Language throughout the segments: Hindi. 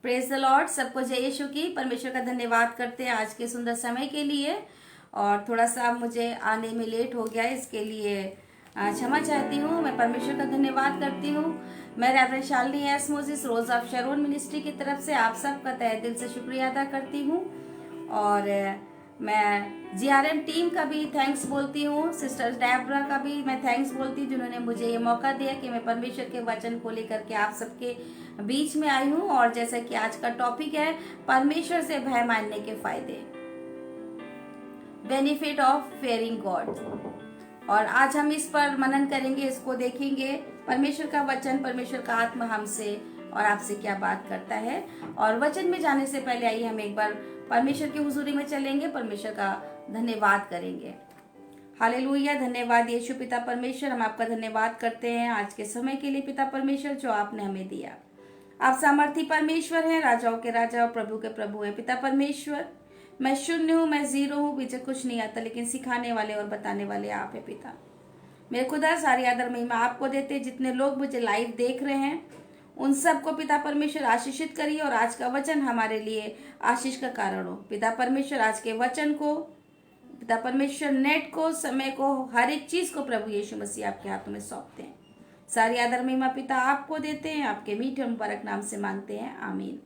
Praise the Lord. सबको जय यीशु की। परमेश्वर का धन्यवाद करते हैं आज के सुंदर समय के लिए। और थोड़ा सा मुझे आने में लेट हो गया, इसके लिए क्षमा चाहती हूँ। मैं परमेश्वर का धन्यवाद करती हूँ। मैं reverend Shalini S Moses rose of शरोन ministry की तरफ से आप सबका तहे दिल से शुक्रिया अदा करती हूँ। और मैं जीआरएम टीम का भी थैंक्स बोलती हूँ, सिस्टर डेब्रा का भी मैं थैंक्स बोलती हूँ, जिन्होंने मुझे ये मौका दिया कि मैं परमेश्वर के वचन को लेकर के आप सबके बीच में आई हूँ। और जैसा कि आज का टॉपिक है, परमेश्वर से भय मानने के फायदे, बेनिफिट ऑफ फेयरिंग गॉड। और आज हम इस पर मनन करेंगे, इसको देखेंगे, परमेश्वर का वचन, परमेश्वर का आत्मा हमसे और आपसे क्या बात करता है। और वचन में जाने से पहले आइए हम एक बार परमेश्वर की हुजूरी में चलेंगे, परमेश्वर का धन्यवाद करेंगे। हालेलुया। धन्यवाद यीशु पिता परमेश्वर, हम आपका धन्यवाद करते हैं आज के समय के लिए पिता परमेश्वर, जो आपने हमें दिया। आप सामर्थी परमेश्वर हैं, राजाओं के राजा और प्रभु के प्रभु हैं पिता परमेश्वर। मैं शून्य हूँ, मैं जीरो हूँ, मुझे कुछ नहीं आता, लेकिन सिखाने वाले और बताने वाले आप है पिता। मेरे खुदा सारी आदर महिमा आपको देते। जितने लोग मुझे लाइव देख रहे हैं उन सबको पिता परमेश्वर आशीषित करिए, और आज का वचन हमारे लिए आशीष का कारण हो पिता परमेश्वर। आज के वचन को पिता परमेश्वर, नेट को, समय को, हर एक चीज को प्रभु यीशु मसीह आपके हाथों में सौंपते हैं। सारी आदर महिमा पिता आपको देते हैं, आपके मीठे और मुबारक नाम से मांगते हैं, आमीन।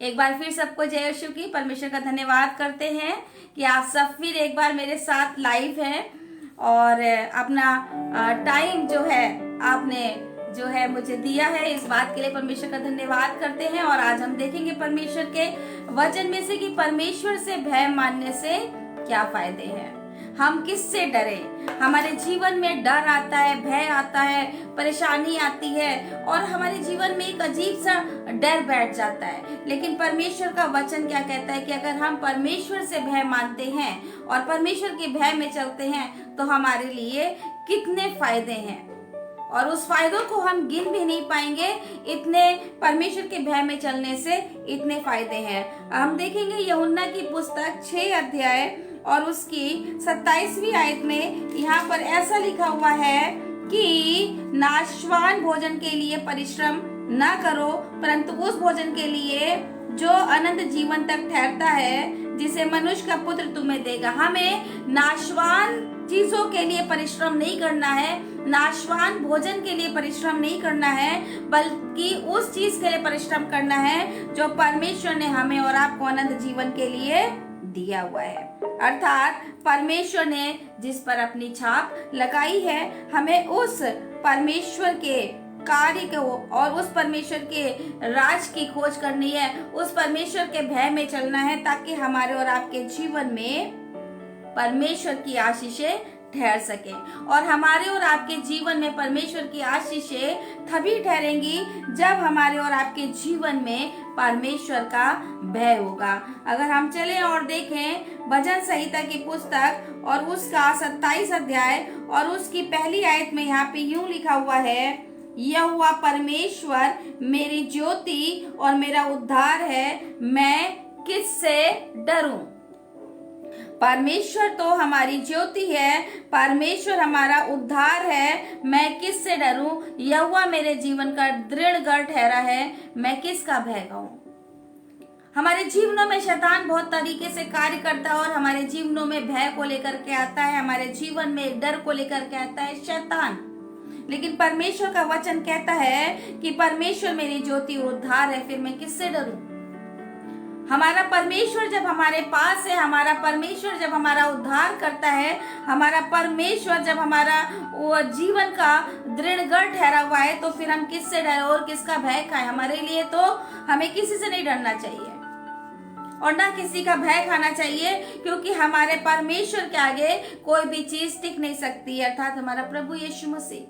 एक बार फिर सबको जय यीशु की। परमेश्वर का धन्यवाद करते हैं कि आप सब फिर एक बार मेरे साथ लाइव हैं, और अपना टाइम जो है आपने जो है मुझे दिया है, इस बात के लिए परमेश्वर का धन्यवाद करते हैं। और आज हम देखेंगे परमेश्वर के वचन में से कि परमेश्वर से भय मानने से क्या फायदे हैं, हम किससे डरे। हमारे जीवन में डर आता है, भय आता है, परेशानी आती है, और हमारे जीवन में एक अजीब सा डर बैठ जाता है। लेकिन परमेश्वर का वचन क्या कहता है कि अगर हम परमेश्वर से भय मानते हैं और परमेश्वर के भय में चलते हैं तो हमारे लिए कितने फायदे हैं, और उस फायदों को हम गिन भी नहीं पाएंगे। इतने परमेश्वर के भय में चलने से इतने फायदे हैं। हम देखेंगे यूहन्ना की पुस्तक 6 अध्याय और उसकी 27वीं आयत में यहाँ पर ऐसा लिखा हुआ है कि नाशवान भोजन के लिए परिश्रम न करो, परंतु उस भोजन के लिए जो अनंत जीवन तक ठहरता है, जिसे मनुष्य का पुत्र तुम्हें देगा। हमें नाशवान चीजों के लिए परिश्रम नहीं करना है, नाशवान भोजन के लिए परिश्रम नहीं करना है, बल्कि उस चीज के लिए परिश्रम करना है जो परमेश्वर ने हमें और आपको अनंत जीवन के लिए दिया हुआ है। अर्थात परमेश्वर ने जिस पर अपनी छाप लगाई है, हमें उस परमेश्वर के कार्य को और उस परमेश्वर के राज की खोज करनी है, उस परमेश्वर के भय में चलना है, ताकि हमारे और आपके जीवन में परमेश्वर की आशीषें ठहर सके। और हमारे और आपके जीवन में परमेश्वर की आशीषें तभी ठहरेंगी जब हमारे और आपके जीवन में परमेश्वर का भय होगा। अगर हम चलें और देखें भजन संहिता की पुस्तक और उसका 27 अध्याय और उसकी पहली आयत में यहाँ पे यूं लिखा हुआ है, यहोवा परमेश्वर मेरी ज्योति और मेरा उद्धार है, मैं किससे डरूं। परमेश्वर तो हमारी ज्योति है, परमेश्वर हमारा उद्धार है, मैं किससे डरूं। यहोवा मेरे जीवन का दृढ़ गढ़ ठहरा है, मैं किसका भय खाऊं। हमारे जीवनों में शैतान बहुत तरीके से कार्य करता है, और हमारे जीवनों में भय को लेकर के आता है, हमारे जीवन में डर को लेकर के आता है शैतान। लेकिन परमेश्वर का वचन कहता है कि परमेश्वर मेरी ज्योति और उद्धार है, फिर मैं किससे डरूं। हमारा परमेश्वर जब हमारे पास है, हमारा परमेश्वर जब हमारा उद्धार करता है, हमारा परमेश्वर जब हमारा वो जीवन का दृढ़ गढ़ ठहरा हुआ है, तो फिर हम किससे डरे और किसका भय खाएं। हमारे लिए तो हमें किसी से नहीं डरना चाहिए और ना किसी का भय खाना चाहिए, क्योंकि हमारे परमेश्वर के आगे कोई भी चीज टिक नहीं सकती, अर्थात हमारा प्रभु यीशु मसीह,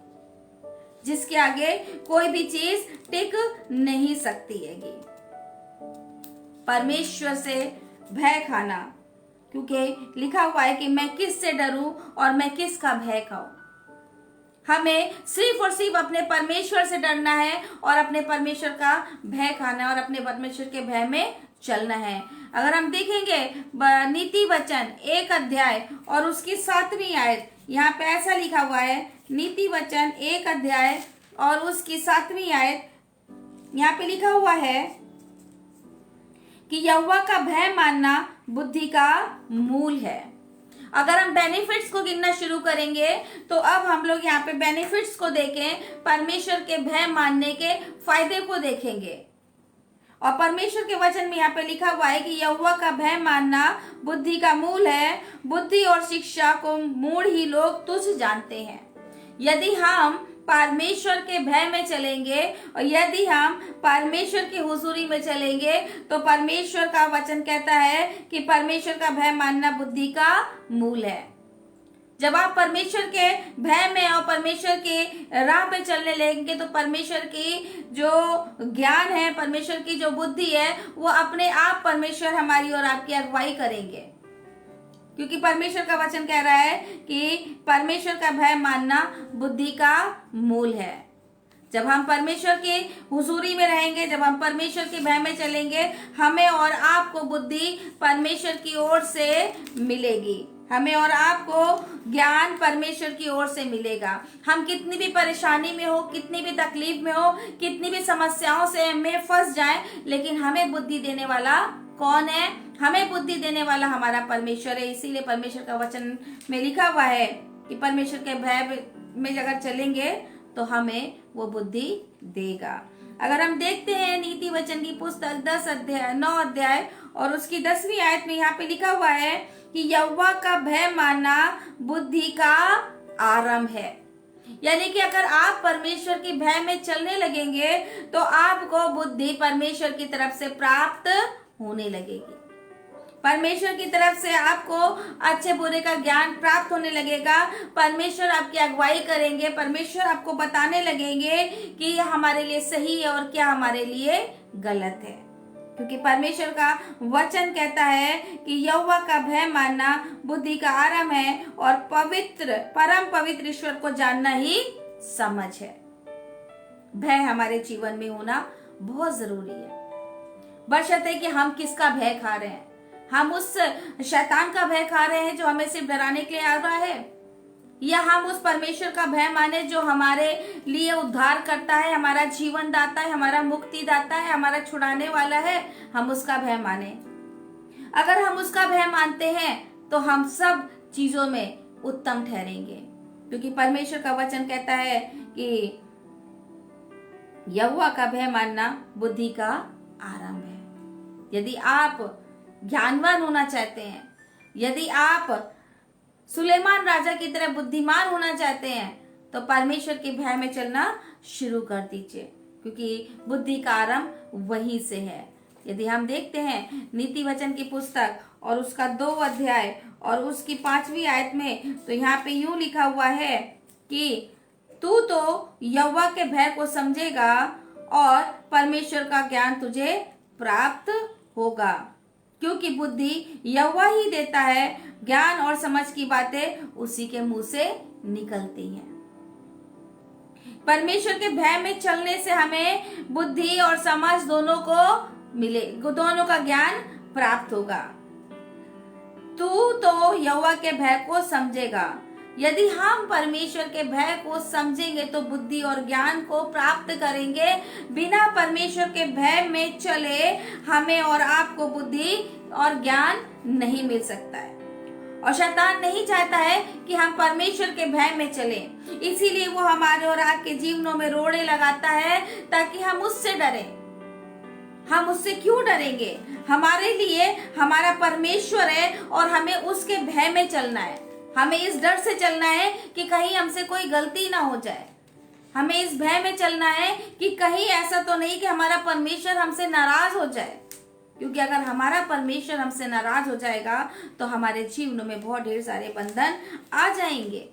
जिसके आगे कोई भी चीज टिक नहीं सकती है। परमेश्वर से भय खाना, क्योंकि लिखा हुआ है कि मैं किससे डरूं और मैं किसका भय खाऊं। हमें सिर्फ और सिर्फ अपने परमेश्वर से डरना है और अपने परमेश्वर का भय खाना है और अपने परमेश्वर के भय में चलना है। अगर हम देखेंगे नीति वचन 1 अध्याय और उसकी 7वीं आयत, यहाँ पे ऐसा लिखा हुआ है, नीति वचन 1 अध्याय और उसकी 7वीं आयत, यहाँ पे लिखा हुआ है कि यहोवा का भय मानना बुद्धि का मूल है। अगर हम बेनिफिट्स को गिनना शुरू करेंगे तो अब हम लोग यहाँ पे बेनिफिट्स को देखें, परमेश्वर के भय मानने के फायदे को देखेंगे। और परमेश्वर के वचन में यहाँ पे लिखा हुआ है कि यहोवा का भय मानना बुद्धि का मूल है। बुद्धि और शिक्षा को मूढ़ ही लोग तुच्छ जानते हैं। यदि हम परमेश्वर के भय में चलेंगे और यदि हम परमेश्वर की हुजूरी में चलेंगे तो परमेश्वर का वचन कहता है कि परमेश्वर का भय मानना बुद्धि का मूल है। जब आप परमेश्वर के भय में और परमेश्वर के राह पे चलने लगेंगे तो परमेश्वर की जो ज्ञान है, परमेश्वर की जो बुद्धि है, वो अपने आप परमेश्वर हमारी और आपकी अगुवाई करेंगे। क्योंकि परमेश्वर का वचन कह रहा है कि परमेश्वर का भय मानना बुद्धि का मूल है। जब हम परमेश्वर की हुजूरी में रहेंगे, जब हम परमेश्वर के भय में चलेंगे, हमें और आपको बुद्धि परमेश्वर की ओर से मिलेगी। हमें और आपको ज्ञान परमेश्वर की ओर से मिलेगा। हम कितनी भी परेशानी में हो, कितनी भी तकलीफ में हो, कितनी भी समस्याओं से में फंस जाएं, लेकिन हमें बुद्धि देने वाला कौन है? हमें बुद्धि देने वाला हमारा परमेश्वर है। इसीलिए परमेश्वर का वचन में लिखा हुआ है कि परमेश्वर के भय में अगर चलेंगे तो हमें वो बुद्धि देगा। अगर हम देखते हैं नीति वचन की पुस्तक 9 अध्याय और उसकी 10वीं आयत में यहाँ पे लिखा हुआ है कि यहोवा का भय मानना बुद्धि का आरंभ है। यानी कि अगर आप परमेश्वर के भय में चलने लगेंगे तो आपको बुद्धि परमेश्वर की तरफ से प्राप्त होने लगेगी। परमेश्वर की तरफ से आपको अच्छे बुरे का ज्ञान प्राप्त होने लगेगा। परमेश्वर आपकी अगुवाई करेंगे। परमेश्वर आपको बताने लगेंगे कि यह हमारे लिए सही है और क्या हमारे लिए गलत है। क्योंकि परमेश्वर का वचन कहता है कि यहोवा का भय मानना बुद्धि का आरंभ है और परम पवित्र ईश्वर को जानना ही समझ है। भय हमारे जीवन में होना बहुत जरूरी है। बशर्ते कि हम किसका भय खा रहे हैं। हम उस शैतान का भय खा रहे हैं जो हमें सिर्फ डराने के लिए आ रहा है, या हम उस परमेश्वर का भय माने जो हमारे लिए उद्धार करता है, हमारा जीवन दाता है, हमारा मुक्ति दाता है, हमारा छुड़ाने वाला है, हम उसका भय माने। अगर हम उसका भय मानते हैं तो हम सब चीजों में उत्तम ठहरेंगे। क्योंकि परमेश्वर का वचन कहता है कि यहोवा का भय मानना बुद्धि का आरंभ है। यदि आप ज्ञानवान होना चाहते हैं, यदि आप सुलेमान राजा की तरह बुद्धिमान होना चाहते हैं, तो परमेश्वर के भय में चलना शुरू कर दीजिए। क्योंकि बुद्धि का आरंभ वहीं से है। यदि हम देखते हैं नीति वचन की पुस्तक और उसका 2 अध्याय और उसकी 5वीं आयत में, तो यहाँ पे यूं लिखा हुआ है कि तू तो यहोवा के भय को समझेगा और परमेश्वर का ज्ञान तुझे प्राप्त होगा। क्योंकि बुद्धि यहोवा ही देता है, ज्ञान और समझ की बातें उसी के मुंह से निकलती हैं। परमेश्वर के भय में चलने से हमें बुद्धि और समझ दोनों को मिले, दोनों का ज्ञान प्राप्त होगा। तू तो यहोवा के भय को समझेगा। यदि हम परमेश्वर के भय को समझेंगे तो बुद्धि और ज्ञान को प्राप्त करेंगे। बिना परमेश्वर के भय में चले हमें और आपको बुद्धि और ज्ञान नहीं मिल सकता है। और शैतान नहीं चाहता है कि हम परमेश्वर के भय में चलें। इसीलिए वो हमारे और आपके जीवनों में रोड़े लगाता है ताकि हम उससे डरें। हम उससे क्यों डरेंगे? हमारे लिए हमारा परमेश्वर है और हमें उसके भय में चलना है। हमें इस डर से चलना है कि कहीं हमसे कोई गलती ना हो जाए। हमें इस भय में चलना है कि कहीं ऐसा तो नहीं कि हमारा परमेश्वर हमसे नाराज हो जाए। क्योंकि अगर हमारा परमेश्वर हमसे नाराज हो जाएगा तो हमारे जीवन में बहुत ढेर सारे बंधन आ जाएंगे।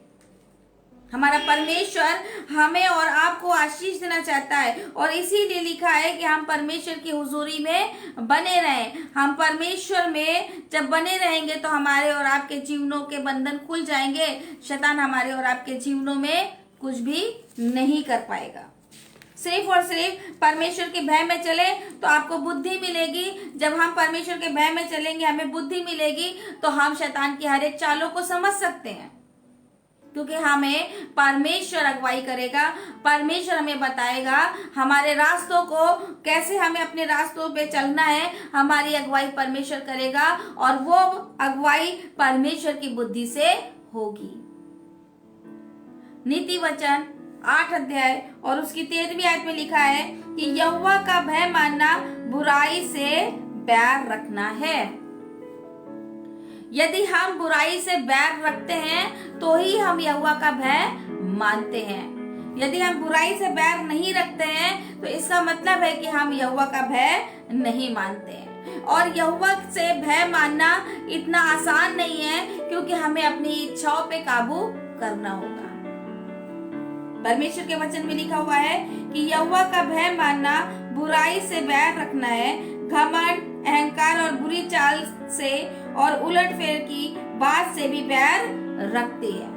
हमारा परमेश्वर हमें और आपको आशीष देना चाहता है और इसीलिए लिखा है कि हम परमेश्वर की हुजूरी में बने रहें। हम परमेश्वर में जब बने रहेंगे तो हमारे और आपके जीवनों के बंधन खुल जाएंगे। शैतान हमारे और आपके जीवनों में कुछ भी नहीं कर पाएगा। सिर्फ और सिर्फ परमेश्वर के भय में चले तो आपको बुद्धि मिलेगी। जब हम परमेश्वर के भय में चलेंगे, हमें बुद्धि मिलेगी तो हम शैतान की हर एक चालों को समझ सकते हैं। क्योंकि हमें परमेश्वर अगुवाई करेगा, परमेश्वर हमें बताएगा हमारे रास्तों को, कैसे हमें अपने रास्तों पे चलना है। हमारी अगुवाई परमेश्वर करेगा और वो अगुवाई परमेश्वर की बुद्धि से होगी। नीति वचन 8 अध्याय और उसकी 13वीं आयत में लिखा है कि यहोवा का भय मानना बुराई से बैर रखना है। यदि हम बुराई से बैर रखते हैं तो ही हम यहोवा का भय मानते हैं। यदि हम बुराई से बैर नहीं रखते हैं तो इसका मतलब है कि हम यहोवा का भय नहीं मानते हैं। और यहोवा से भय मानना इतना आसान नहीं है, क्योंकि हमें अपनी इच्छाओं पे काबू करना होगा। परमेश्वर के वचन में लिखा हुआ है कि यहोवा का भय मानना बुराई से बैर रखना है, घमंड, अहंकार और बुरी चाल से और उलटफेर की बात से भी बैर रखती है।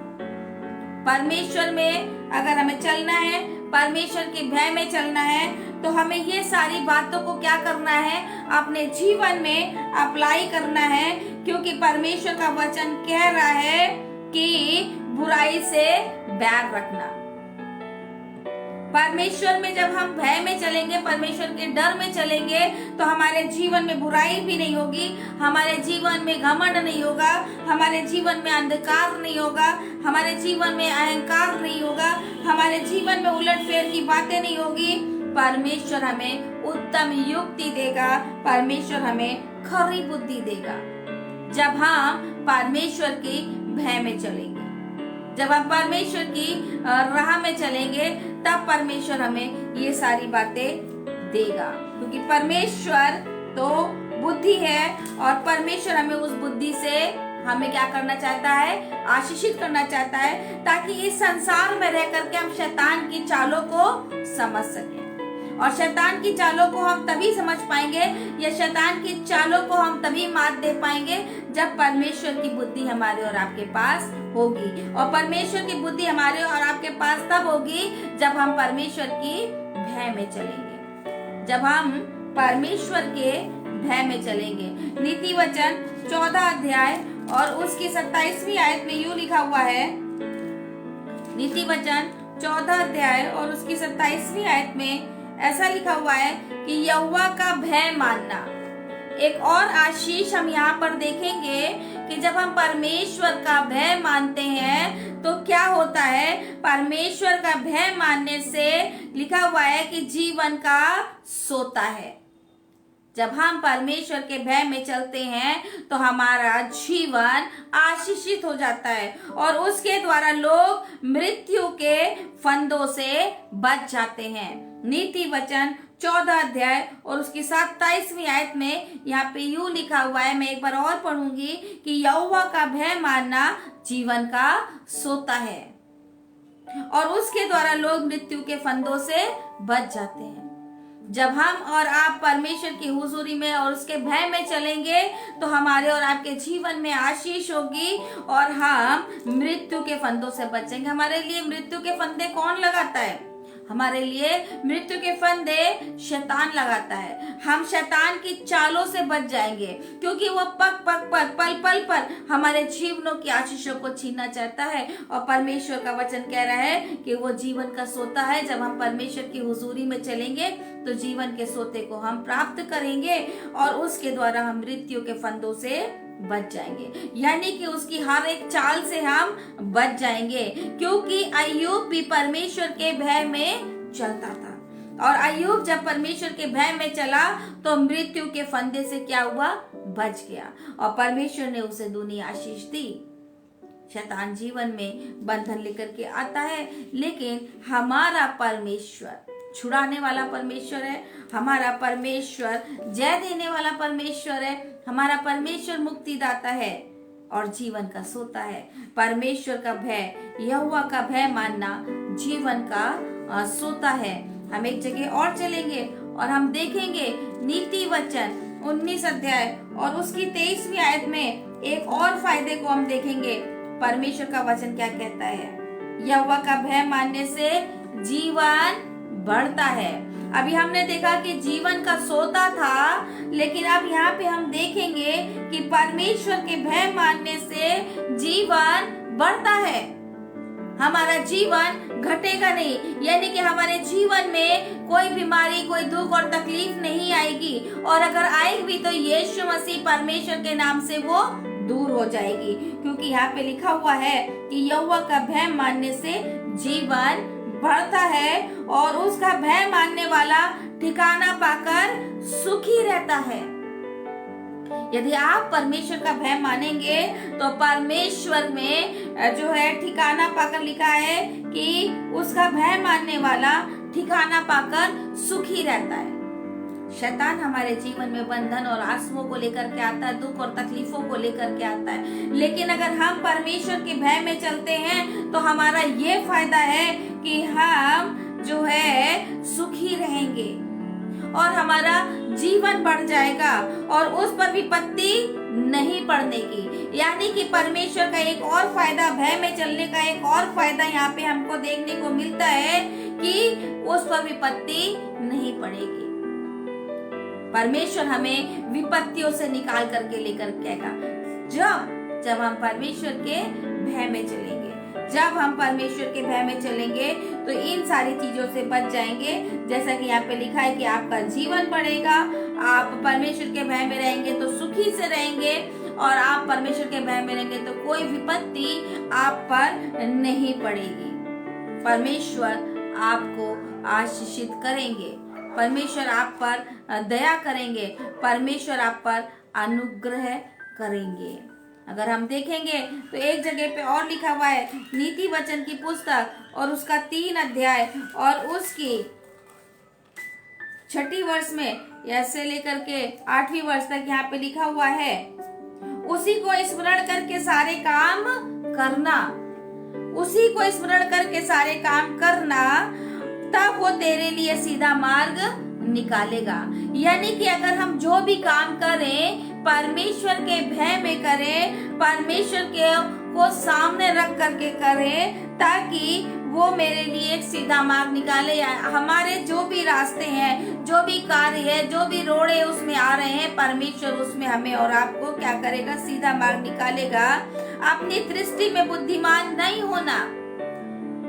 परमेश्वर में अगर हमें चलना है, परमेश्वर के भय में चलना है, तो हमें ये सारी बातों को क्या करना है, अपने जीवन में अप्लाई करना है। क्योंकि परमेश्वर का वचन कह रहा है कि बुराई से बैर रखना। परमेश्वर में जब हम भय में चलेंगे, परमेश्वर के डर में चलेंगे, तो हमारे जीवन में बुराई भी नहीं होगी, हमारे जीवन में घमंड नहीं होगा, हमारे जीवन में अंधकार नहीं होगा, हमारे जीवन में अहंकार नहीं होगा, हमारे जीवन में उलटफेर की बातें नहीं होगी। परमेश्वर हमें उत्तम युक्ति देगा, परमेश्वर हमें खरी बुद्धि देगा जब हम परमेश्वर की भय में चलेंगे। जब हम परमेश्वर की राह में चलेंगे तब परमेश्वर हमें ये सारी बातें देगा, क्योंकि परमेश्वर तो बुद्धि है और परमेश्वर हमें उस बुद्धि से हमें क्या करना चाहता है, आशीषित करना चाहता है, ताकि इस संसार में रह करके हम शैतान की चालों को समझ सकें। और शैतान की चालों को हम तभी समझ पाएंगे, या शैतान की चालों को हम तभी मात दे पाएंगे जब परमेश्वर की बुद्धि हमारे और आपके पास होगी। और परमेश्वर की बुद्धि हमारे और आपके पास तब होगी जब हम परमेश्वर की भय में चलेंगे, जब हम परमेश्वर के भय में चलेंगे। नीति वचन 14 अध्याय और उसकी 27वीं आयत में यूं लिखा हुआ है, नीति वचन 14 अध्याय और उसकी 27वीं आयत में ऐसा लिखा हुआ है कि यहोवा का भय मानना। एक और आशीष हम यहाँ पर देखेंगे कि जब हम परमेश्वर का भय मानते हैं तो क्या होता है। परमेश्वर का भय मानने से लिखा हुआ है कि जीवन का सोता है। जब हम परमेश्वर के भय में चलते हैं तो हमारा जीवन आशीषित हो जाता है और उसके द्वारा लोग मृत्यु के फंदों से बच जाते हैं। नीति वचन 14 अध्याय और उसकी 27वीं आयत में यहाँ पे यूं लिखा हुआ है, मैं एक बार और पढ़ूंगी कि यहोवा का भय मानना जीवन का सोता है और उसके द्वारा लोग मृत्यु के फंदों से बच जाते हैं। जब हम और आप परमेश्वर की हुजूरी में और उसके भय में चलेंगे तो हमारे और आपके जीवन में आशीष होगी और हम मृत्यु के फंदों से बचेंगे। हमारे लिए मृत्यु के फंदे कौन लगाता है? हमारे लिए मृत्यु के फंदे शैतान लगाता है। हम शैतान की चालों से बच जाएंगे क्योंकि वो पग पग पर, पल पल पर हमारे जीवनों की आशीषों को छीनना चाहता है। और परमेश्वर का वचन कह रहा है कि वो जीवन का सोता है। जब हम परमेश्वर की हुजूरी में चलेंगे तो जीवन के सोते को हम प्राप्त करेंगे और उसके द्वारा हम मृत्यु के फंदों से बच जाएंगे, यानी कि उसकी हर एक चाल से हम बच जाएंगे। क्योंकि अय्यूब भी परमेश्वर के भय में चलता था और अय्यूब जब परमेश्वर के भय में चला तो मृत्यु के फंदे से क्या हुआ? बच गया और परमेश्वर ने उसे दुनी आशीष दी। शैतान जीवन में बंधन लेकर के आता है, लेकिन हमारा परमेश्वर छुड़ाने वाला परमेश्वर है। हमारा परमेश्वर जय देने वाला परमेश्वर है। हमारा परमेश्वर मुक्तिदाता है और जीवन का सोता है। परमेश्वर का भय, यहोवा का भय मानना जीवन का सोता है। हम एक जगह और चलेंगे और हम देखेंगे नीति वचन 19 अध्याय और उसकी 23वीं आयत में एक और फायदे को हम देखेंगे। परमेश्वर का वचन क्या कहता है? यहोवा का भय मानने से जीवन बढ़ता है। अभी हमने देखा कि जीवन का सोता था, लेकिन अब यहाँ पे हम देखेंगे कि परमेश्वर के भय मानने से जीवन बढ़ता है। हमारा जीवन घटेगा नहीं, यानी कि हमारे जीवन में कोई बीमारी, कोई दुख और तकलीफ नहीं आएगी, और अगर आएगी भी तो यीशु मसीह परमेश्वर के नाम से वो दूर हो जाएगी। क्योंकि यहाँ पे लिखा हुआ है कि यहोवा का भय मानने से जीवन बढ़ता है और उसका भय मानने वाला ठिकाना पाकर सुखी रहता है। यदि आप परमेश्वर का भय मानेंगे तो परमेश्वर में जो है ठिकाना पाकर लिखा है कि उसका भय मानने वाला ठिकाना पाकर सुखी रहता है। शैतान हमारे जीवन में बंधन और आंसुओं को लेकर के आता है, दुख और तकलीफों को लेकर के आता है, लेकिन अगर हम परमेश्वर के भय में चलते हैं तो हमारा ये फायदा है कि हम जो है सुखी रहेंगे और हमारा जीवन बढ़ जाएगा और उस पर विपत्ति नहीं पड़ने की। यानी कि परमेश्वर का एक और फायदा, भय में चलने का एक और फायदा यहाँ पे हमको देखने को मिलता है कि उस पर विपत्ति नहीं पड़ेगी। परमेश्वर हमें विपत्तियों से निकाल करके लेकर आएगा जब हम परमेश्वर के भय में चलेंगे। जब हम परमेश्वर के भय में चलेंगे तो इन सारी चीजों से बच जाएंगे। जैसा कि यहाँ पे लिखा है कि आपका जीवन बढ़ेगा, आप परमेश्वर के भय में रहेंगे तो सुखी से रहेंगे, और आप परमेश्वर के भय में रहेंगे तो कोई विपत्ति आप पर नहीं पड़ेगी। परमेश्वर आपको आशीषित करेंगे, परमेश्वर आप पर दया करेंगे, परमेश्वर आप पर अनुग्रह करेंगे। अगर हम देखेंगे तो एक जगह पे और लिखा हुआ है, नीति वचन की पुस्तक और उसका 3 अध्याय और उसकी 6 वर्ष में ऐसे लेकर के 8वीं वर्ष तक यहाँ पे लिखा हुआ है, उसी को स्मरण करके सारे काम करना, उसी को स्मरण करके सारे काम करना, तब वो तेरे लिए सीधा मार्ग निकालेगा। यानी कि अगर हम जो भी काम करें परमेश्वर के भय में करें, परमेश्वर के को सामने रख करके करें, ताकि वो मेरे लिए एक सीधा मार्ग निकाले। या हमारे जो भी रास्ते हैं, जो भी कार्य है, जो भी रोड़े उसमें आ रहे हैं, परमेश्वर उसमें हमें और आपको क्या करेगा, सीधा मार्ग निकालेगा। अपनी दृष्टि में बुद्धिमान नहीं होना,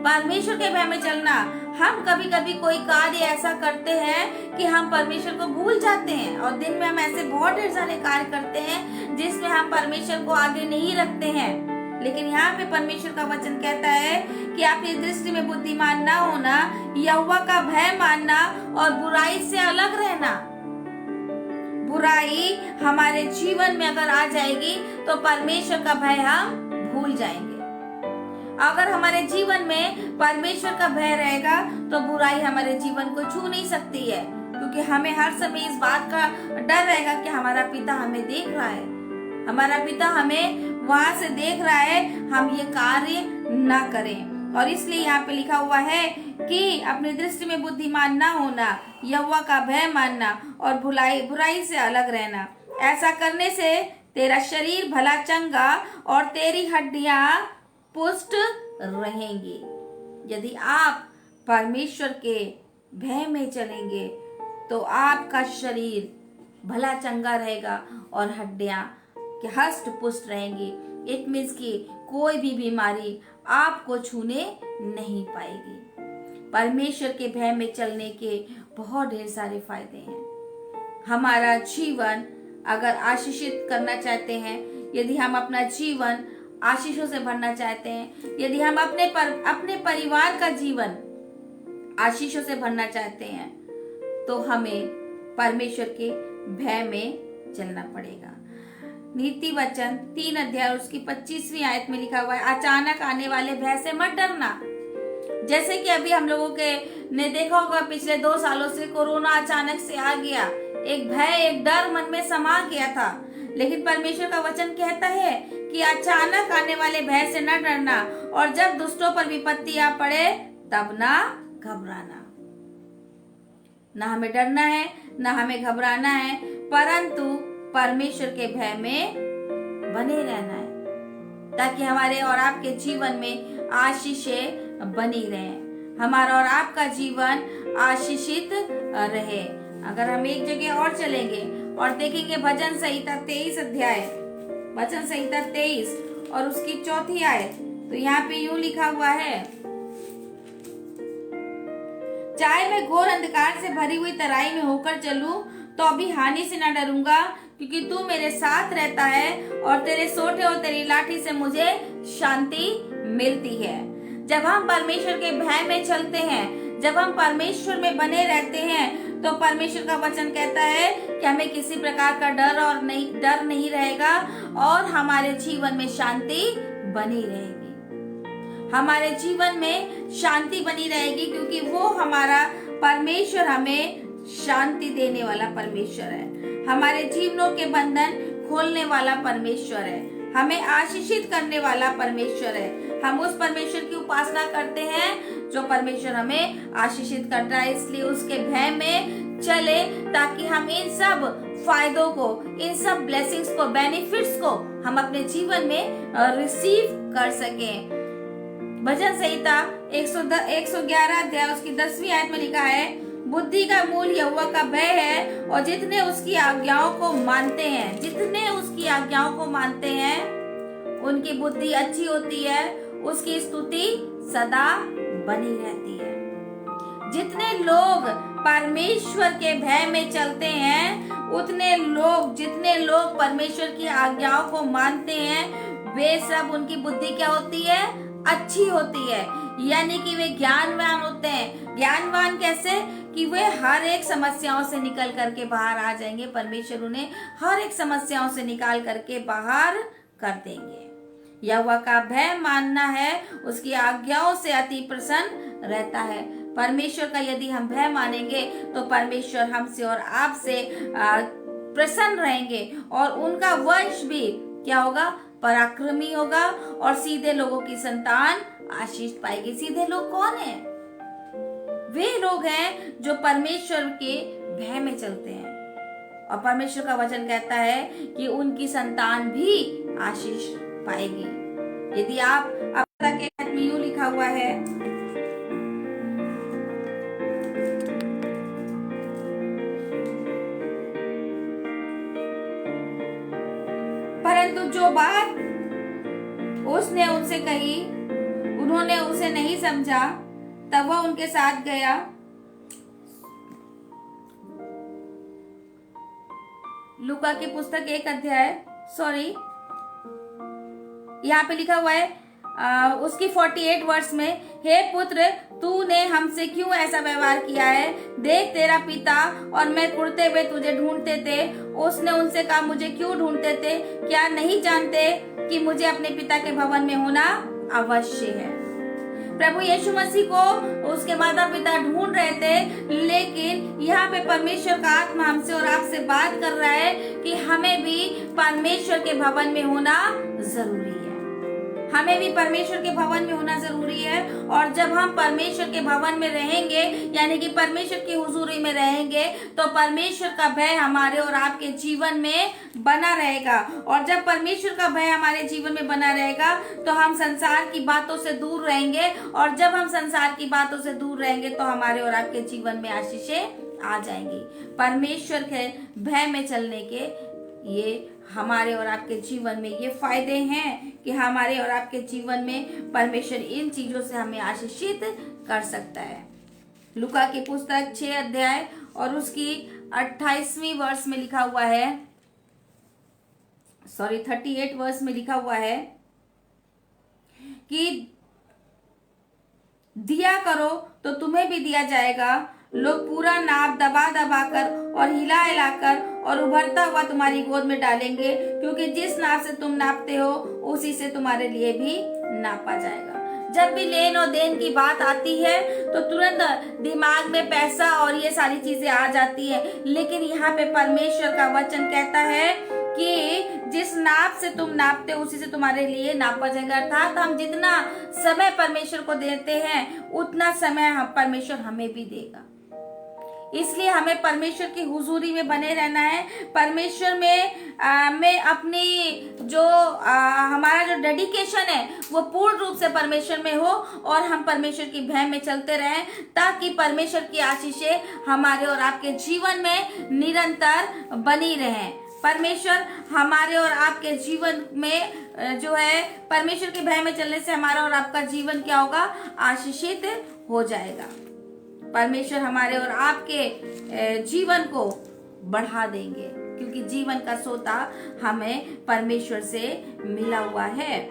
परमेश्वर के भय में चलना। हम कभी कभी कोई कार्य ऐसा करते हैं कि हम परमेश्वर को भूल जाते हैं, और दिन में हम ऐसे बहुत ढेर सारे कार्य करते हैं जिसमें हम परमेश्वर को आगे नहीं रखते हैं। लेकिन यहाँ पे परमेश्वर का वचन कहता है कि अपनी दृष्टि में बुद्धिमान ना होना, यहोवा का भय मानना और बुराई से अलग रहना। बुराई हमारे जीवन में अगर आ जाएगी तो परमेश्वर का भय हम भूल जाएंगे। अगर हमारे जीवन में परमेश्वर का भय रहेगा तो बुराई हमारे जीवन को छू नहीं सकती है, क्योंकि हमें हर समय इस बात का डर रहेगा कि हमारा पिता हमें देख रहा है, हमारा पिता हमें वहां से देख रहा है, हम ये कार्य ना करें। और इसलिए यहाँ पे लिखा हुआ है कि अपनी दृष्टि में बुद्धिमान ना होना, यहोवा का भय मानना और बुराई से अलग रहना। ऐसा करने से तेरा शरीर भला चंगा और तेरी हड्डियां पुष्ट रहेंगी। यदि आप परमेश्वर के भय में चलेंगे तो आपका शरीर भला चंगा रहेगा और हड्डियां हष्ट पुष्ट रहेंगी। इट मीन्स कि कोई भी बीमारी आपको छूने नहीं पाएगी। परमेश्वर के भय में चलने के बहुत ढेर सारे फायदे हैं। हमारा जीवन अगर आशीषित करना चाहते हैं, यदि हम अपना जीवन आशीषों से भरना चाहते हैं, यदि हम अपने परिवार का जीवन आशीषों से भरना चाहते हैं, तो हमें परमेश्वर के भय में चलना पड़ेगा। नीति वचन 3 अध्याय उसकी 25वीं आयत में लिखा हुआ है, अचानक आने वाले भय से मत डरना। जैसे कि अभी हम लोगों के ने देखा होगा, पिछले 2 सालों से कोरोना अचानक से आ गया, एक भय, एक डर मन में समा गया था। लेकिन परमेश्वर का वचन कहता है कि अचानक आने वाले भय से न डरना, और जब दुष्टों पर विपत्ति आ पड़े तब ना घबराना। ना हमें डरना है, ना हमें घबराना है, परंतु परमेश्वर के भय में बने रहना है, ताकि हमारे और आपके जीवन में आशीषें बनी रहें, हमारा और आपका जीवन आशीषित रहे। अगर हम एक जगह और चलेंगे और देखेंगे भजन संहिता 23 अध्याय, भजन संहिता 23 और उसकी 4थी आयत, तो यहाँ पे यूं लिखा हुआ है, चाहे मैं घोर अंधकार से भरी हुई तराई में होकर चलूं तो अभी हानि से न डरूंगा, क्योंकि तू मेरे साथ रहता है और तेरे सोटे और तेरी लाठी से मुझे शांति मिलती है। जब हम परमेश्वर के भय में चलते हैं, जब हम परमेश्वर में बने रहते हैं, तो परमेश्वर का वचन कहता है कि हमें किसी प्रकार का डर नहीं रहेगा और हमारे जीवन में शांति बनी रहेगी। हमारे जीवन में शांति बनी रहेगी, क्योंकि वो हमारा परमेश्वर हमें शांति देने वाला परमेश्वर है, हमारे जीवनों के बंधन खोलने वाला परमेश्वर है, हमें आशीषित करने वाला परमेश्वर है। हम उस परमेश्वर की उपासना करते हैं जो परमेश्वर हमें आशीषित करता है। इसलिए उसके भय में चले, ताकि हम इन सब फायदों को, इन सब ब्लेसिंग्स को, बेनिफिट्स को हम अपने जीवन में रिसीव कर सकें। भजन संहिता 111 अध्याय उसकी 10वीं आयत में लिखा है, बुद्धि का मूल यहोवा का भय है और जितने उसकी आज्ञाओं को मानते हैं, जितने उसकी आज्ञाओं को मानते हैं उनकी बुद्धि अच्छी होती है, उसकी स्तुति सदा बनी रहती है। जितने लोग परमेश्वर के भय में चलते हैं, जितने लोग परमेश्वर की आज्ञाओं को मानते हैं, वे सब, उनकी बुद्धि क्या होती है? अच्छी होती है। यानी कि वे ज्ञानवान होते हैं। ज्ञानवान कैसे? कि वे हर एक समस्याओं से निकल करके बाहर आ जाएंगे। परमेश्वर उन्हें हर एक समस्याओं से निकाल करके बाहर कर देंगे। यहोवा का भय मानना है, उसकी आज्ञाओं से अति प्रसन्न रहता है। परमेश्वर का यदि हम भय मानेंगे तो परमेश्वर हमसे और आपसे प्रसन्न रहेंगे और उनका वंश भी क्या होगा? पराक्रमी होगा और सीधे लोगों की संतान आशीष पाएगी। सीधे लोग कौन है? वे लोग हैं जो परमेश्वर के भय में चलते हैं और परमेश्वर का वचन कहता है कि उनकी संतान भी आशीष पाएगी। यदि आप के में यूं लिखा हुआ है, परंतु जो बात उसने उनसे कही उन्होंने उसे नहीं समझा, तब वह उनके साथ गया। लूका की पुस्तक 1 अध्याय, यहाँ पे लिखा हुआ है उसकी 48 वर्ष में, हे पुत्र, तूने हमसे क्यों ऐसा व्यवहार किया है? देख, तेरा पिता और मैं कुड़ते हुए तुझे ढूंढते थे। उसने उनसे कहा, मुझे क्यों ढूंढते थे? क्या नहीं जानते कि मुझे अपने पिता के भवन में होना अवश्य है? प्रभु यीशु मसीह को उसके माता पिता ढूंढ रहे थे, लेकिन यहाँ पे परमेश्वर का आत्मा हमसे और आपसे बात कर रहा है कि हमें भी परमेश्वर के भवन में होना जरूरी है। हमें भी परमेश्वर के भवन में होना जरूरी है। और जब हम परमेश्वर के भवन में रहेंगे, यानी कि परमेश्वर की हुजूरी में रहेंगे, तो परमेश्वर का भय हमारे और आपके जीवन में बना रहेगा। और जब परमेश्वर का भय हमारे जीवन में बना रहेगा तो हम संसार की बातों से दूर रहेंगे। और जब हम संसार की बातों से दूर रहेंगे तो हमारे और आपके जीवन में आशीषें आ जाएंगी। परमेश्वर के भय में चलने के ये हमारे और आपके जीवन में ये फायदे हैं कि हमारे और आपके जीवन में परमेश्वर इन चीजों से हमें आशीषित कर सकता है। लूका की पुस्तक 6 अध्याय और उसकी 28वीं वर्ष में लिखा हुआ है, 38 वर्ष में लिखा हुआ है कि दिया करो तो तुम्हें भी दिया जाएगा, लोग पूरा नाप दबा दबा कर और हिला हिलाकर और उभरता हुआ तुम्हारी गोद में डालेंगे, क्योंकि जिस नाप से तुम नापते हो उसी से तुम्हारे लिए भी नापा जाएगा। जब भी लेन और देन की बात आती है तो तुरंत दिमाग में पैसा और ये सारी चीजें आ जाती है, लेकिन यहाँ पे परमेश्वर का वचन कहता है कि जिस नाप से तुम नापते हो उसी से तुम्हारे लिए नापा जाएगा। अर्थात हम जितना समय परमेश्वर को देते हैं उतना समय हम परमेश्वर हमें भी देगा। इसलिए हमें परमेश्वर की हुजूरी में बने रहना है। परमेश्वर में अपनी जो हमारा जो डेडिकेशन है वो पूर्ण रूप से परमेश्वर में हो और हम परमेश्वर की भय में चलते रहें, ताकि परमेश्वर की आशीषें हमारे और आपके जीवन में निरंतर बनी रहें। परमेश्वर हमारे और आपके जीवन में जो है परमेश्वर के भय में चलने से हमारा और आपका जीवन क्या होगा, आशीषित हो जाएगा। परमेश्वर हमारे और आपके जीवन को बढ़ा देंगे, क्योंकि जीवन का सोता हमें परमेश्वर से मिला हुआ है।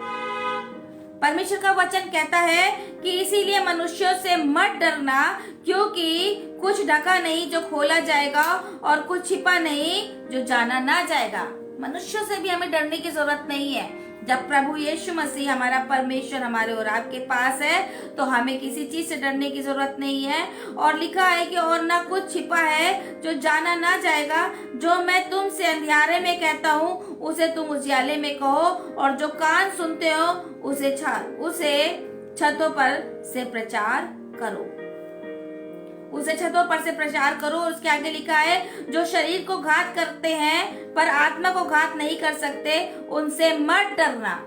परमेश्वर का वचन कहता है कि इसीलिए मनुष्यों से मत डरना, क्योंकि कुछ ढका नहीं जो खोला जाएगा और कुछ छिपा नहीं जो जाना ना जाएगा। मनुष्यों से भी हमें डरने की जरूरत नहीं है। जब प्रभु यीशु मसीह हमारा परमेश्वर हमारे और आपके पास है तो हमें किसी चीज से डरने की जरूरत नहीं है। और लिखा है कि और ना कुछ छिपा है जो जाना ना जाएगा। जो मैं तुमसे अंधियारे में कहता हूँ उसे तुम उजियाले में कहो, और जो कान सुनते हो उसे छतों पर से प्रचार करो। उसे छतों पर से प्रचार करो। उसके आगे लिखा है, जो शरीर को घात करते हैं पर आत्मा को घात नहीं कर सकते, उनसे मत डरना।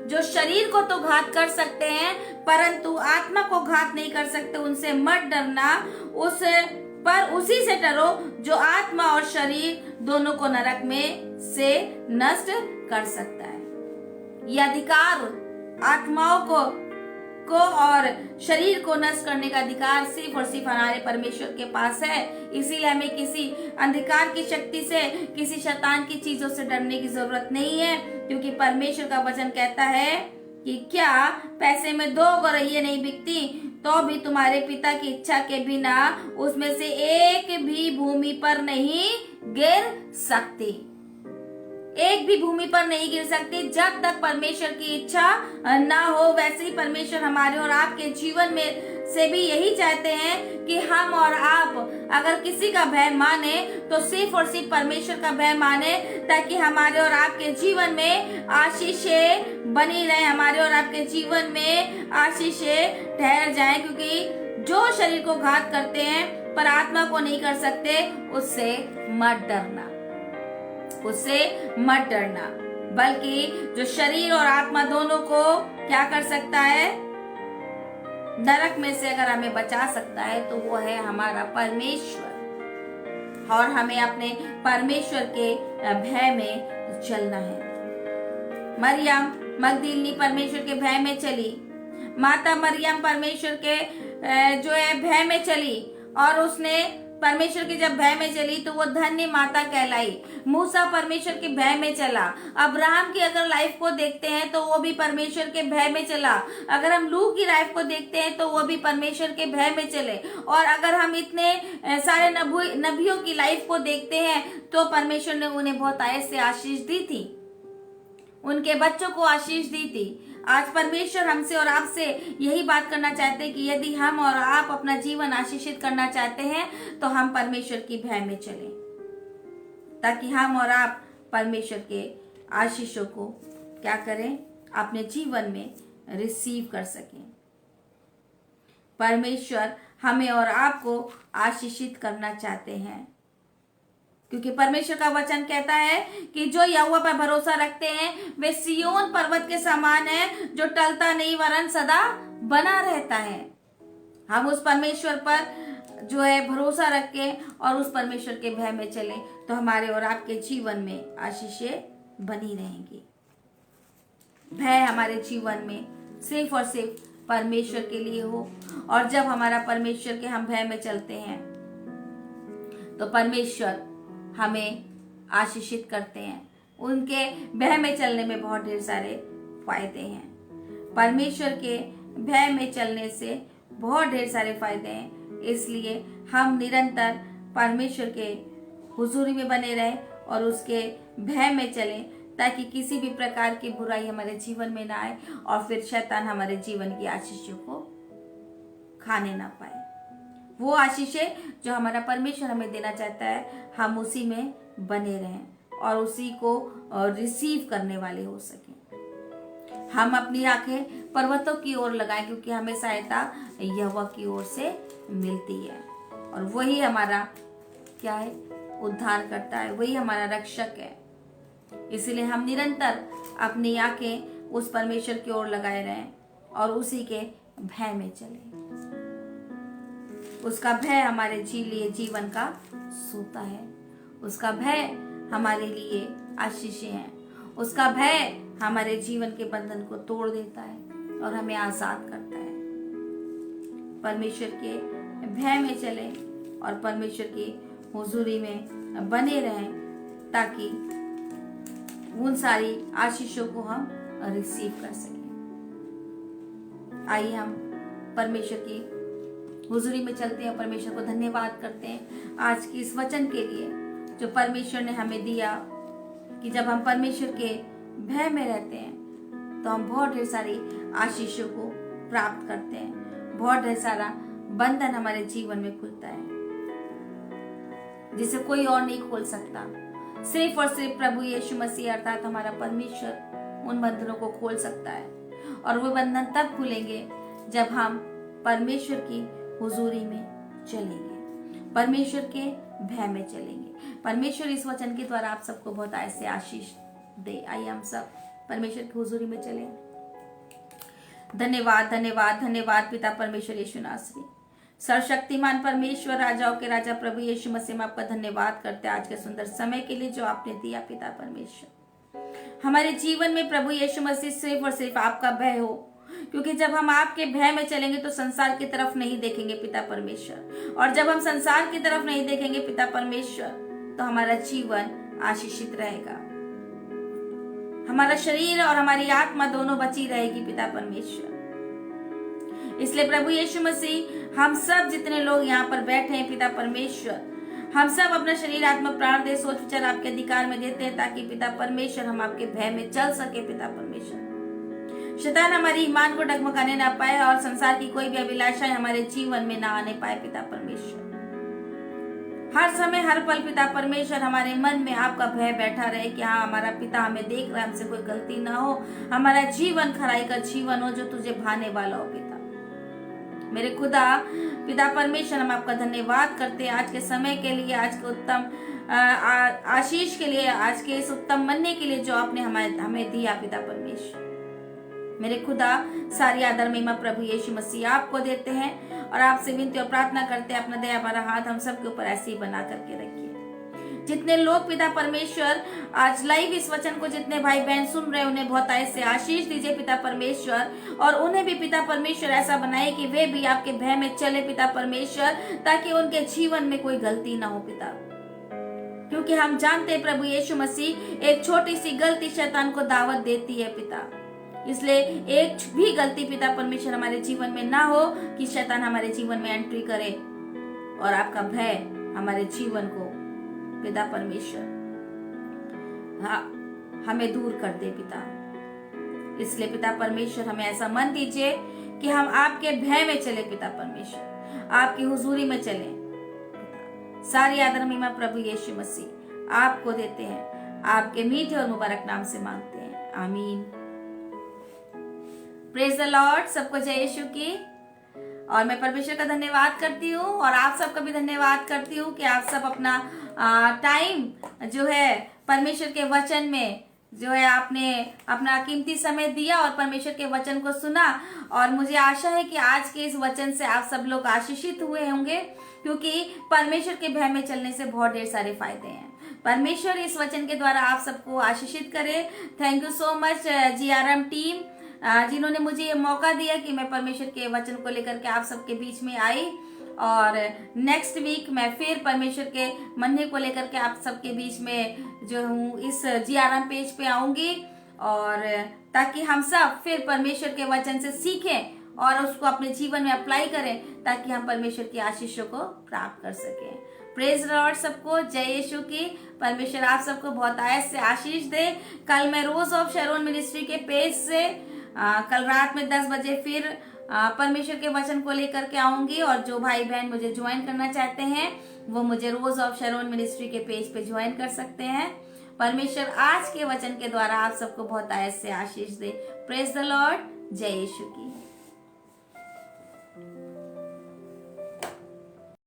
जो शरीर को तो घात कर सकते हैं परंतु आत्मा को घात नहीं कर सकते, उनसे मत डरना। उसी से डरो जो आत्मा और शरीर दोनों को नरक में से नष्ट कर सकता है। यह अधिकार आत्माओं को और शरीर को नष्ट करने का अधिकार सिर्फ और सिर्फ हमारे परमेश्वर के पास है। इसीलिए हमें किसी अंधकार की शक्ति से, किसी शैतान की चीजों से डरने की जरूरत नहीं है, क्योंकि परमेश्वर का वचन कहता है कि क्या पैसे में 2 गौरैया नहीं बिकती, तो भी तुम्हारे पिता की इच्छा के बिना उसमें से एक भी भूमि पर नहीं गिर सकती। एक भी भूमि पर नहीं गिर सकती जब तक परमेश्वर की इच्छा ना हो। वैसे ही परमेश्वर हमारे और आपके जीवन में से भी यही चाहते हैं कि हम और आप अगर किसी का भय माने तो सिर्फ और सिर्फ परमेश्वर का भय माने, ताकि हमारे और आपके जीवन में आशीषें बनी रहे, हमारे और आपके जीवन में आशीषें ठहर जाएं। क्योंकि जो शरीर को घात करते हैं पर आत्मा को नहीं कर सकते, उससे मत डरना, उससे मत डरना। बल्कि जो शरीर और आत्मा दोनों को क्या कर सकता है, नरक में से अगर हमें बचा सकता है तो वो है हमारा परमेश्वर। और हमें अपने परमेश्वर के भय में चलना है। मरियम मगदलीनी परमेश्वर के भय में चली। माता मरियम परमेश्वर के जो है भय में चली, और उसने परमेश्वर के जब भय में चली तो वो धन्य माता कहलाई। मूसा परमेश्वर के भय में चला। अब्राहम की अगर लाइफ को देखते हैं तो वो भी परमेश्वर के भय में चला। अगर हम लूत की लाइफ को देखते हैं तो वो भी परमेश्वर के भय में चले। और अगर हम इतने सारे नबियों की लाइफ को देखते हैं तो परमेश्वर ने उन्हें बहुत आयत से आशीष दी थी, उनके बच्चों को आशीष दी थी। आज परमेश्वर हमसे और आपसे यही बात करना चाहते हैं कि यदि हम और आप अपना जीवन आशीषित करना चाहते हैं तो हम परमेश्वर की भय में चलें, ताकि हम और आप परमेश्वर के आशीषों को क्या करें, अपने जीवन में रिसीव कर सकें। परमेश्वर हमें और आपको आशीषित करना चाहते हैं, क्योंकि परमेश्वर का वचन कहता है कि जो यहोवा पर भरोसा रखते हैं वे सिय्योन पर्वत के समान है, जो टलता नहीं वरन सदा बना रहता है। हम उस परमेश्वर पर जो है भरोसा रख के और उस परमेश्वर के भय में चले तो हमारे और आपके जीवन में आशीषें बनी रहेंगी। भय हमारे जीवन में सिर्फ और सिर्फ परमेश्वर के लिए हो, और जब हमारा परमेश्वर के हम भय में चलते हैं तो परमेश्वर हमें आशीषित करते हैं। उनके भय में चलने में बहुत ढेर सारे फायदे हैं। परमेश्वर के भय में चलने से बहुत ढेर सारे फायदे हैं। इसलिए हम निरंतर परमेश्वर के हुजूरी में बने रहें और उसके भय में चलें, ताकि किसी भी प्रकार की बुराई हमारे जीवन में ना आए और फिर शैतान हमारे जीवन की आशीषों को खाने ना पाए। वो आशीषें जो हमारा परमेश्वर हमें देना चाहता है, हम उसी में बने रहें और उसी को रिसीव करने वाले हो सकें। हम अपनी आंखें पर्वतों की ओर लगाएं, क्योंकि हमें सहायता यहोवा की ओर से मिलती है, और वही हमारा क्या है, उद्धार करता है, वही हमारा रक्षक है। इसलिए हम निरंतर अपनी आंखें उस परमेश्वर की ओर लगाए रहें और उसी के भय में चलें। उसका भय हमारे लिए जीवन का सोता है। उसका भय हमारे लिए आशीषें हैं। उसका भय हमारे जीवन के बंधन को तोड़ देता है और हमें आजाद करता है। परमेश्वर के भय में चलें और परमेश्वर की हुजूरी में बने रहें, ताकि उन सारी आशीषों को हम रिसीव कर सकें। आइए हम परमेश्वर की हुजूरी में चलते हैं, परमेश्वर को धन्यवाद करते हैं आज की इस वचन के लिए जो परमेश्वर ने हमें दिया, कि जब हम परमेश्वर के भय में रहते हैं तो हम बहुत ढेर सारी आशीषों को प्राप्त करते हैं। बहुत ढेर सारा बंधन हमारे जीवन में खुलता है जिसे कोई और नहीं खोल सकता। सिर्फ और सिर्फ प्रभु यीशु मसीह अर्थात हमारा परमेश्वर उन बंधनों को खोल सकता है, और वो बंधन तब खुलेंगे जब हम परमेश्वर की हुजूरी में चलेंगे, परमेश्वर के भय में चलेंगे। परमेश्वर इस वचन के द्वारा आप सबको बहुत ऐसे आशीष दे। आइए हम सब परमेश्वर की हुजूरी में चलें। धन्यवाद धन्यवाद धन्यवाद पिता परमेश्वर यीशु नासरी, सर्वशक्तिमान परमेश्वर, राजाओं के राजा प्रभु यीशु मसीह में आपका धन्यवाद करते हैं आज के सुंदर समय के लिए जो आपने दिया। पिता परमेश्वर, हमारे जीवन में प्रभु यीशु मसीह सिर्फ और सिर्फ आपका भय हो, क्योंकि जब हम आपके भय में चलेंगे तो संसार की तरफ नहीं देखेंगे पिता परमेश्वर, और जब हम संसार की तरफ नहीं देखेंगे पिता परमेश्वर तो हमारा जीवन आशीषित रहेगा। हमारा शरीर और हमारी आत्मा दोनों बची रहेगी पिता परमेश्वर। इसलिए प्रभु यीशु मसीह, हम सब जितने लोग यहाँ पर बैठे हैं पिता परमेश्वर, हम सब अपना शरीर आत्मा प्राण दे सोच विचार आपके अधिकार में देते हैं, ताकि पिता परमेश्वर हम आपके भय में चल सके। पिता परमेश्वर, शैतान हमारी ईमान को डगमगाने ना पाए और संसार की कोई भी अभिलाषाएं हमारे जीवन में ना आने पाए। पिता परमेश्वर, हर समय हर पल पिता परमेश्वर हमारे मन में आपका भय बैठा रहे कि हाँ, हमारा पिता हमें देख रहा है, हमसे कोई गलती ना हो, हमारा जीवन खराई का जीवन हो जो तुझे भाने वाला हो। पिता मेरे खुदा पिता परमेश्वर, हम आपका धन्यवाद करते हैं आज के समय के लिए, आज के उत्तम आशीष के लिए, आज के इस उत्तम मनने के लिए जो आपने हमें दिया। पिता परमेश्वर मेरे खुदा, सारी आदर महिमा प्रभु यीशु मसीह आपको देते हैं और आपसे विनती और प्रार्थना करते हैं, अपना दया भरा हाथ हम सब के ऊपर ऐसे ही बना करके रखिए। जितने लोग पिता परमेश्वर आज लाइव इस वचन को जितने भाई बहन सुन रहे हैं, उन्हें बहुत ऐसे आशीष दीजिए पिता परमेश्वर, और उन्हें भी पिता परमेश्वर ऐसा बनाए कि वे भी आपके भय में चले पिता परमेश्वर, ताकि उनके जीवन में कोई गलती ना हो पिता। क्योंकि हम जानते हैं प्रभु यीशु मसीह, एक छोटी सी गलती शैतान को दावत देती है पिता। इसलिए एक भी गलती पिता परमेश्वर हमारे जीवन में ना हो कि शैतान हमारे जीवन में एंट्री करे और आपका भय हमारे जीवन को पिता परमेश्वर हमें दूर कर दे पिता। इसलिए पिता परमेश्वर हमें ऐसा मन दीजिए कि हम आपके भय में चले पिता परमेश्वर, आपकी हुजूरी में चले। सारी आदर महिमा प्रभु यीशु मसीह आपको देते हैं, आपके मीठे और मुबारक नाम से मांगते हैं, आमीन। प्रेज द लॉर्ड, सबको जय यीशु की। और मैं परमेश्वर का धन्यवाद करती हूँ और आप सबका भी धन्यवाद करती हूँ कि आप सब अपना टाइम जो है परमेश्वर के वचन में जो है आपने अपना कीमती समय दिया और परमेश्वर के वचन को सुना। और मुझे आशा है कि आज के इस वचन से आप सब लोग आशीषित हुए होंगे, क्योंकि परमेश्वर के भय में चलने से बहुत ढेर सारे फायदे हैं। परमेश्वर इस वचन के द्वारा आप सबको आशीषित करे। Thank you so much GRM team, जिन्होंने मुझे ये मौका दिया कि मैं परमेश्वर के वचन को लेकर के आप सबके बीच में आई। और नेक्स्ट वीक मैं फिर परमेश्वर के मनने को लेकर के आप सबके बीच में जो हूँ इस GRM पेज पे आऊंगी, और ताकि हम सब फिर परमेश्वर के वचन से सीखें और उसको अपने जीवन में अप्लाई करें, ताकि हम परमेश्वर की आशीषों को प्राप्त कर सकें। प्रेज लॉर्ड, सबको जय यीशु की। परमेश्वर आप सबको बहुत ऐसे आशीष दे। कल मैं रोज ऑफ शैरोन मिनिस्ट्री के पेज से कल रात में 10 बजे फिर परमेश्वर के वचन को लेकर के आऊंगी, और जो भाई बहन मुझे ज्वाइन करना चाहते हैं वो मुझे रोज ऑफ शैरोन मिनिस्ट्री के पेज पे ज्वाइन कर सकते हैं। परमेश्वर आज के वचन के द्वारा आप सबको बहुत ऐसे आशीष दे। प्रेज द लॉर्ड, जय यीशु की।